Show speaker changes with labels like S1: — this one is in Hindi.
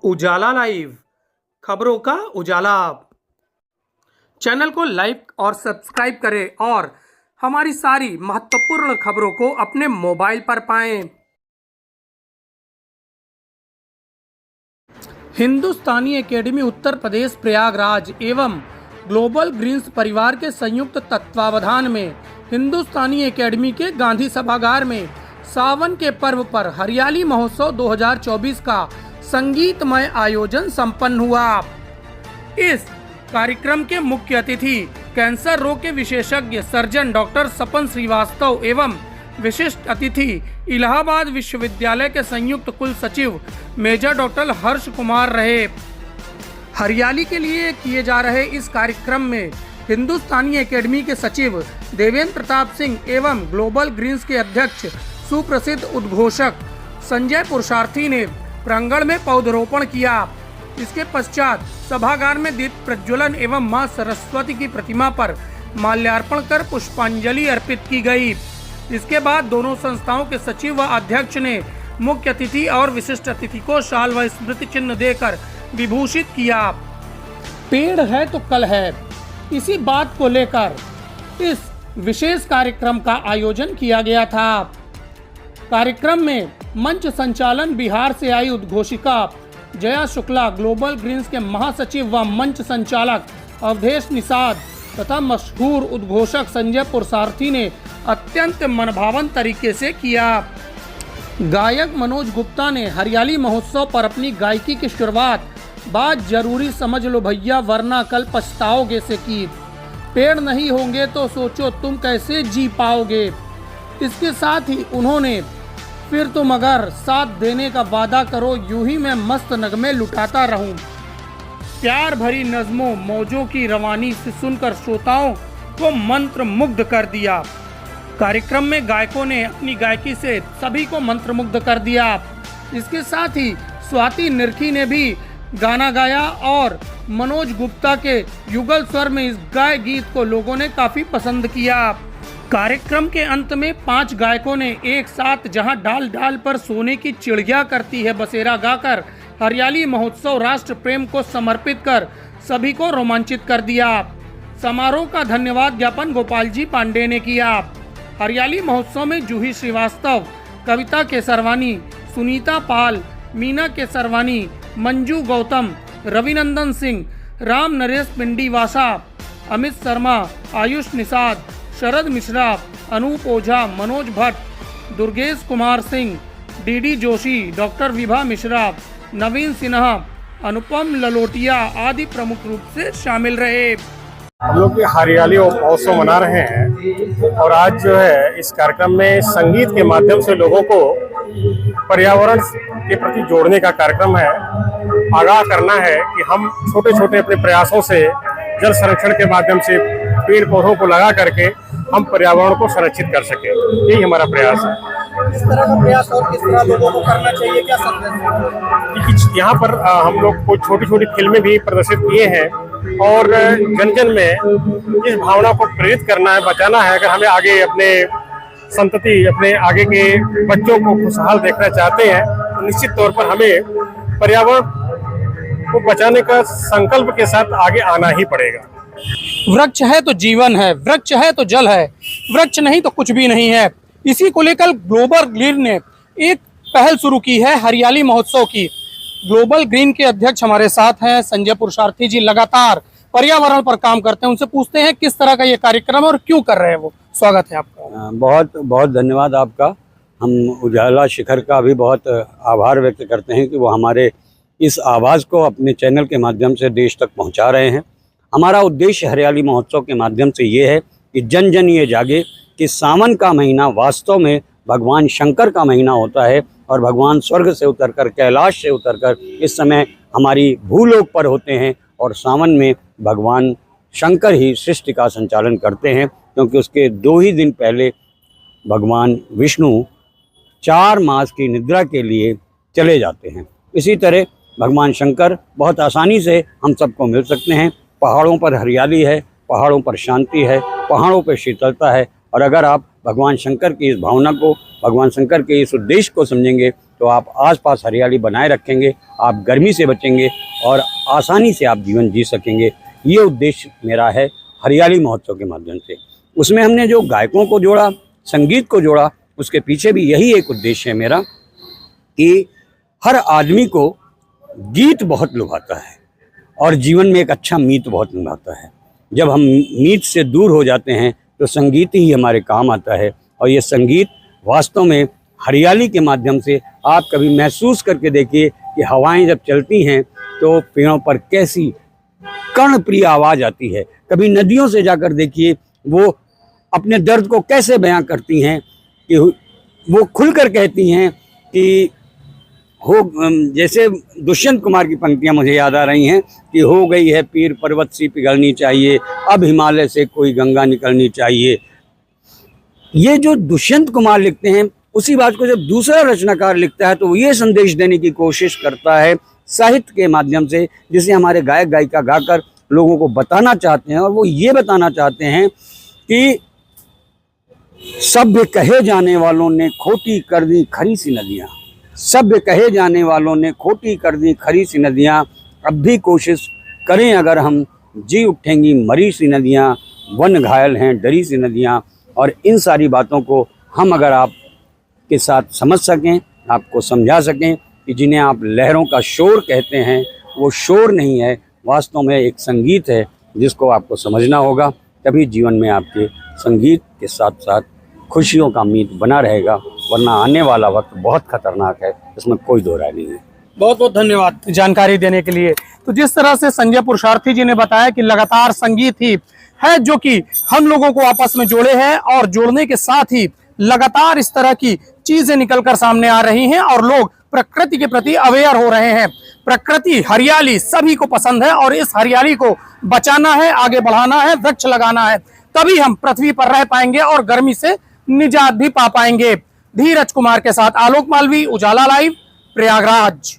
S1: उजाला लाइव, खबरों का उजाला। चैनल को लाइक और सब्सक्राइब करें और हमारी सारी महत्वपूर्ण खबरों को अपने मोबाइल पर पाएं। हिंदुस्तानी एकेडमी उत्तर प्रदेश प्रयागराज एवं ग्लोबल ग्रीन्स परिवार के संयुक्त तत्वावधान में हिंदुस्तानी एकेडमी के गांधी सभागार में सावन के पर्व पर हरियाली महोत्सव 2024 का संगीतमय आयोजन संपन्न हुआ। इस कार्यक्रम के मुख्य अतिथि कैंसर रोग के विशेषज्ञ सर्जन डॉक्टर सपन श्रीवास्तव एवं विशिष्ट अतिथि इलाहाबाद विश्वविद्यालय के संयुक्त कुल सचिव मेजर डॉक्टर हर्ष कुमार रहे। हरियाली के लिए किए जा रहे इस कार्यक्रम में हिंदुस्तानी एकेडमी के सचिव देवेंद्र प्रताप सिंह एवं ग्लोबल ग्रीन्स के अध्यक्ष सुप्रसिद्ध उद्घोषक संजय पुरुषार्थी ने प्रांगण में पौधरोपण किया। इसके पश्चात सभागार में दीप प्रज्वलन एवं मां सरस्वती की प्रतिमा पर माल्यार्पण कर पुष्पांजलि अर्पित की गई। इसके बाद दोनों संस्थाओं के सचिव व अध्यक्ष ने मुख्य अतिथि और विशिष्ट अतिथि को शाल व स्मृति चिन्ह देकर विभूषित किया। पेड़ है तो कल है, इसी बात को लेकर इस विशेष कार्यक्रम का आयोजन किया गया था। कार्यक्रम में मंच संचालन बिहार से आई उद्घोषिका जया शुक्ला, ग्लोबल ग्रीन्स के महासचिव व मंच संचालक अवधेश निषाद तथा मशहूर उद्घोषक संजय पुरुषार्थी ने अत्यंत मनभावन तरीके से किया। गायक मनोज गुप्ता ने हरियाली महोत्सव पर अपनी गायकी की शुरुआत बात जरूरी समझ लो भैया वरना कल पछताओगे से की। पेड़ नहीं होंगे तो सोचो तुम कैसे जी पाओगे। इसके साथ ही उन्होंने फिर तुम अगर साथ देने का वादा करो यूं ही मैं मस्त नगमे लुटाता रहूं। प्यार भरी नज़मों मौजों की रवानी से सुनकर श्रोताओं को मंत्र मुग्ध कर दिया। कार्यक्रम में गायकों ने अपनी गायकी से सभी को मंत्र मुग्ध कर दिया। इसके साथ ही स्वाति निर्खी ने भी गाना गाया और मनोज गुप्ता के युगल स्वर में इस गाय गीत को लोगों ने काफी पसंद किया। कार्यक्रम के अंत में 5 गायकों ने एक साथ जहां डाल डाल पर सोने की चिड़िया करती है बसेरा गाकर हरियाली महोत्सव राष्ट्र प्रेम को समर्पित कर सभी को रोमांचित कर दिया। समारोह का धन्यवाद ज्ञापन गोपाल जी पांडे ने किया। हरियाली महोत्सव में जूही श्रीवास्तव, कविता केसरवानी, सुनीता पाल, मीना केसरवानी, मंजू गौतम, रविनंदन सिंह, राम नरेश पिंडीवासा, अमित शर्मा, आयुष निषाद, शरद मिश्रा, अनूप ओझा, मनोज भट्ट, दुर्गेश कुमार सिंह, डीडी जोशी, डॉक्टर विभा मिश्रा, नवीन सिन्हा, अनुपम ललोटिया आदि प्रमुख रूप से शामिल रहे।
S2: हम लोग हरियाली महोत्सव मना रहे हैं और आज जो है इस कार्यक्रम में संगीत के माध्यम से लोगों को पर्यावरण के प्रति जोड़ने का कार्यक्रम है। आगाह करना है कि हम छोटे छोटे अपने प्रयासों से जल संरक्षण के माध्यम से पेड़ पौधों को लगा करके हम पर्यावरण को संरक्षित कर सके। यही हमारा प्रयास है।
S3: इस तरह का प्रयास और किस तरह लोगों को करना चाहिए, क्या संदेश?
S2: यहाँ पर हम लोग कुछ छोटी छोटी फिल्में भी प्रदर्शित किए हैं और जन जन में इस भावना को प्रेरित करना है, बचाना है। अगर हमें आगे अपने संतति, अपने आगे के बच्चों को खुशहाल देखना चाहते हैं तो निश्चित तौर पर हमें पर्यावरण को बचाने का संकल्प के साथ आगे आना ही पड़ेगा।
S1: वृक्ष है तो जीवन है, वृक्ष है तो जल है, वृक्ष नहीं तो कुछ भी नहीं है। इसी को लेकर ग्लोबल ग्रीन ने एक पहल शुरू की है हरियाली महोत्सव की। ग्लोबल ग्रीन के अध्यक्ष हमारे साथ हैं संजय पुरुषार्थी जी, लगातार पर्यावरण पर काम करते हैं। उनसे पूछते हैं किस तरह का ये कार्यक्रम और क्यों कर रहे हैं वो। स्वागत है आपका।
S4: बहुत बहुत धन्यवाद आपका। हम उजाला शिखर का भी बहुत आभार व्यक्त करते हैं कि वो हमारे इस आवाज़ को अपने चैनल के माध्यम से देश तक पहुंचा रहे हैं। हमारा उद्देश्य हरियाली महोत्सव के माध्यम से ये है कि जन जन ये जागे कि सावन का महीना वास्तव में भगवान शंकर का महीना होता है और भगवान स्वर्ग से उतरकर, कैलाश से उतरकर इस समय हमारी भूलोक पर होते हैं और सावन में भगवान शंकर ही सृष्टि का संचालन करते हैं, क्योंकि उसके 2 ही दिन पहले भगवान विष्णु 4 मास की निद्रा के लिए चले जाते हैं। इसी तरह भगवान शंकर बहुत आसानी से हम सबको मिल सकते हैं। पहाड़ों पर हरियाली है, पहाड़ों पर शांति है, पहाड़ों पर शीतलता है और अगर आप भगवान शंकर की इस भावना को, भगवान शंकर के इस उद्देश्य को समझेंगे तो आप आसपास हरियाली बनाए रखेंगे, आप गर्मी से बचेंगे और आसानी से आप जीवन जी सकेंगे। ये उद्देश्य मेरा है हरियाली महोत्सव के माध्यम से। उसमें हमने जो गायकों को जोड़ा, संगीत को जोड़ा, उसके पीछे भी यही एक उद्देश्य है मेरा कि हर आदमी को गीत बहुत लुभाता है और जीवन में एक अच्छा मीत बहुत निभाता है। जब हम मीत से दूर हो जाते हैं तो संगीत ही हमारे काम आता है। और ये संगीत वास्तव में हरियाली के माध्यम से आप कभी महसूस करके देखिए कि हवाएं जब चलती हैं तो पेड़ों पर कैसी कर्णप्रिय आवाज़ आती है। कभी नदियों से जाकर देखिए, वो अपने दर्द को कैसे बयां करती हैं कि वो खुलकर कहती हैं कि जैसे दुष्यंत कुमार की पंक्तियां मुझे याद आ रही हैं कि हो गई है पीर पर्वत सी पिघलनी चाहिए, अब हिमालय से कोई गंगा निकलनी चाहिए। ये जो दुष्यंत कुमार लिखते हैं, उसी बात को जब दूसरा रचनाकार लिखता है तो वो ये संदेश देने की कोशिश करता है साहित्य के माध्यम से, जिसे हमारे गायक गायिका गाकर लोगों को बताना चाहते हैं। और वो ये बताना चाहते हैं कि सभ्य कहे जाने वालों ने खोटी कर दी खरी सी नदियाँ, सभ्य कहे जाने वालों ने खोटी कर दी खरी सी नदियाँ, अब भी कोशिश करें अगर हम, जी उठेंगी मरी सी नदियाँ, वन घायल हैं डरी सी नदियाँ। और इन सारी बातों को हम अगर आप के साथ समझ सकें, आपको समझा सकें कि जिन्हें आप लहरों का शोर कहते हैं, वो शोर नहीं है, वास्तव में एक संगीत है जिसको आपको समझना होगा। तभी जीवन में आपके संगीत के साथ साथ खुशियों का मीत बना रहेगा, वरना आने वाला वक्त बहुत खतरनाक है, इसमें कोई दो राय नहीं है।
S1: बहुत बहुत धन्यवाद जानकारी देने के लिए। तो जिस तरह से संजय पुरुषार्थी जी ने बताया कि लगातार संगीत ही है जो कि हम लोगों को आपस में जोड़े हैं, और जोड़ने के साथ ही लगातार इस तरह की चीजें निकलकर सामने आ रही हैं और लोग प्रकृति के प्रति अवेयर हो रहे हैं। प्रकृति, हरियाली सभी को पसंद है और इस हरियाली को बचाना है, आगे बढ़ाना है, वृक्ष लगाना है, तभी हम पृथ्वी पर रह पाएंगे और गर्मी से निजात भी पा पाएंगे। धीरज कुमार के साथ आलोक मालवी, उजाला लाइव, प्रयागराज।